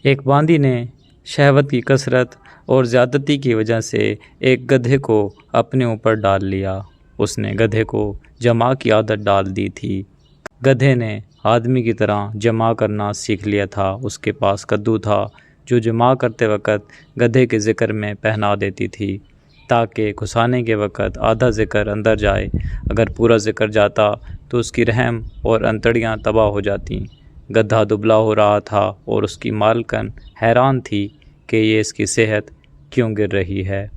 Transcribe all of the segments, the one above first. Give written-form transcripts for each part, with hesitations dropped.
ایک باندی نے شہوت کی کثرت اور زیادتی کی وجہ سے ایک گدھے کو اپنے اوپر ڈال لیا۔ اس نے گدھے کو جمع کی عادت ڈال دی تھی۔ گدھے نے آدمی کی طرح جمع کرنا سیکھ لیا تھا۔ اس کے پاس کدو تھا جو جمع کرتے وقت گدھے کے ذکر میں پہنا دیتی تھی تاکہ گھسانے کے وقت آدھا ذکر اندر جائے۔ اگر پورا ذکر جاتا تو اس کی رحم اور انتڑیاں تباہ ہو جاتیں۔ گدھا دبلا ہو رہا تھا اور اس کی مالکن حیران تھی کہ یہ اس کی صحت کیوں گر رہی ہے۔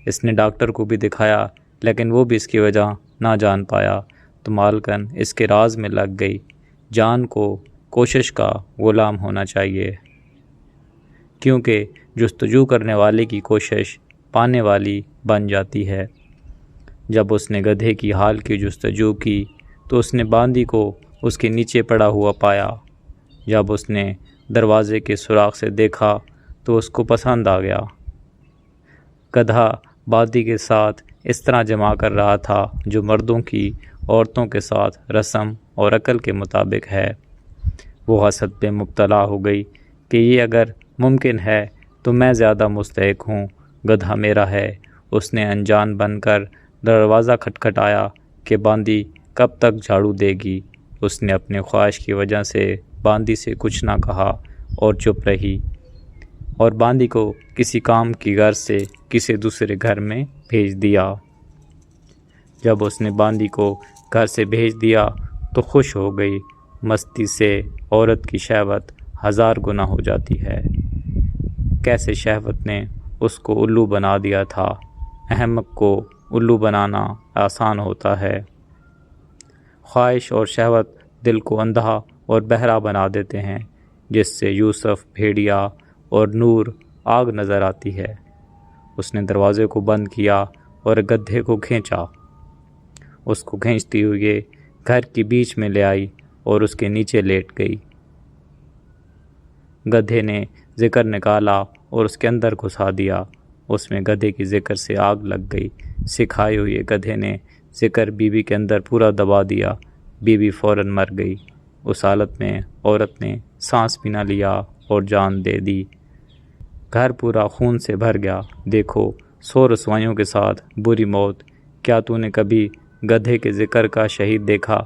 اس نے ڈاکٹر کو بھی دکھایا لیکن وہ بھی اس کی وجہ نہ جان پایا تو مالکن اس کے راز میں لگ گئی۔ جان کو کوشش کا غلام ہونا چاہیے کیونکہ جستجو کرنے والے کی کوشش پانے والی بن جاتی ہے۔ جب اس نے گدھے کی حال کی جستجو کی تو اس نے باندی کو اس کے نیچے پڑا ہوا پایا۔ جب اس نے دروازے کے سوراخ سے دیکھا تو اس کو پسند آ گیا۔ گدھا باندی کے ساتھ اس طرح جمع کر رہا تھا جو مردوں کی عورتوں کے ساتھ رسم اور عقل کے مطابق ہے۔ وہ حسد پہ مبتلا ہو گئی کہ یہ اگر ممکن ہے تو میں زیادہ مستحق ہوں، گدھا میرا ہے۔ اس نے انجان بن کر دروازہ کھٹکھٹایا کہ باندی کب تک جھاڑو دے گی۔ اس نے اپنے خواہش کی وجہ سے باندی سے کچھ نہ کہا اور چپ رہی اور باندی کو کسی کام کی غرض سے کسی دوسرے گھر میں بھیج دیا۔ جب اس نے باندی کو گھر سے بھیج دیا تو خوش ہو گئی۔ مستی سے عورت کی شہوت 1000 گنا ہو جاتی ہے۔ کیسے شہوت نے اس کو الو بنا دیا تھا۔ احمق کو الو بنانا آسان ہوتا ہے۔ خواہش اور شہوت دل کو اندھا اور بہرا بنا دیتے ہیں، جس سے یوسف بھیڑیا اور نور آگ نظر آتی ہے۔ اس نے دروازے کو بند کیا اور گدھے کو کھینچا۔ اس کو کھینچتی ہوئے گھر کے بیچ میں لے آئی اور اس کے نیچے لیٹ گئی۔ گدھے نے ذکر نکالا اور اس کے اندر گھسا دیا۔ اس میں گدھے کی ذکر سے آگ لگ گئی۔ سکھائے ہوئے گدھے نے ذکر بیوی کے اندر پورا دبا دیا۔ بیوی فوراً مر گئی۔ اس حالت میں عورت نے سانس بھی نہ لیا اور جان دے دی۔ گھر پورا خون سے بھر گیا۔ دیکھو 100 رسوائیوں کے ساتھ بری موت۔ کیا تو نے کبھی گدھے کے ذکر کا شہید دیکھا؟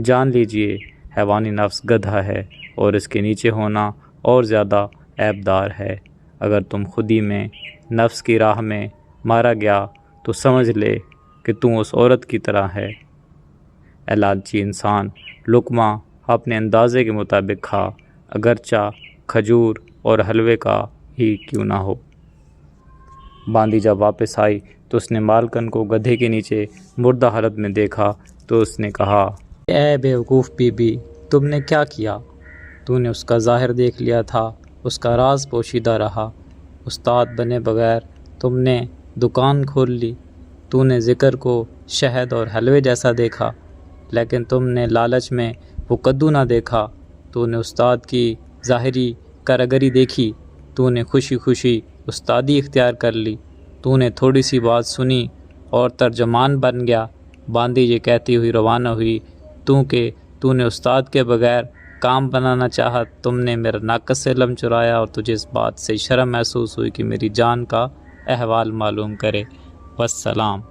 جان لیجئے حیوانی نفس گدھا ہے اور اس کے نیچے ہونا اور زیادہ عیبدار ہے۔ اگر تم خودی میں نفس کی راہ میں مارا گیا تو سمجھ لے کہ تم اس عورت کی طرح ہے۔ اے لالچی انسان، لقمہ اپنے اندازے کے مطابق کھا، اگرچہ کھجور اور حلوے کا ہی کیوں نہ ہو۔ باندی جب واپس آئی تو اس نے مالکن کو گدھے کے نیچے مردہ حالت میں دیکھا تو اس نے کہا، اے بیوقوف بی بی، تم نے کیا کیا؟ تو نے اس کا ظاہر دیکھ لیا تھا، اس کا راز پوشیدہ رہا۔ استاد بنے بغیر تم نے دکان کھول لی۔ تو نے ذکر کو شہد اور حلوے جیسا دیکھا، لیکن تم نے لالچ میں وہ کدو نہ دیکھا۔ تو نے استاد کی ظاہری کاریگری دیکھی، تو نے خوشی خوشی استادی اختیار کر لی۔ تو نے تھوڑی سی بات سنی اور ترجمان بن گیا۔ باندی یہ کہتی ہوئی روانہ ہوئی، تو نے استاد کے بغیر کام بنانا چاہا۔ تم نے میرا ناقص سے علم چرایا اور تجھے اس بات سے شرم محسوس ہوئی کہ میری جان کا احوال معلوم کرے۔ والسلام۔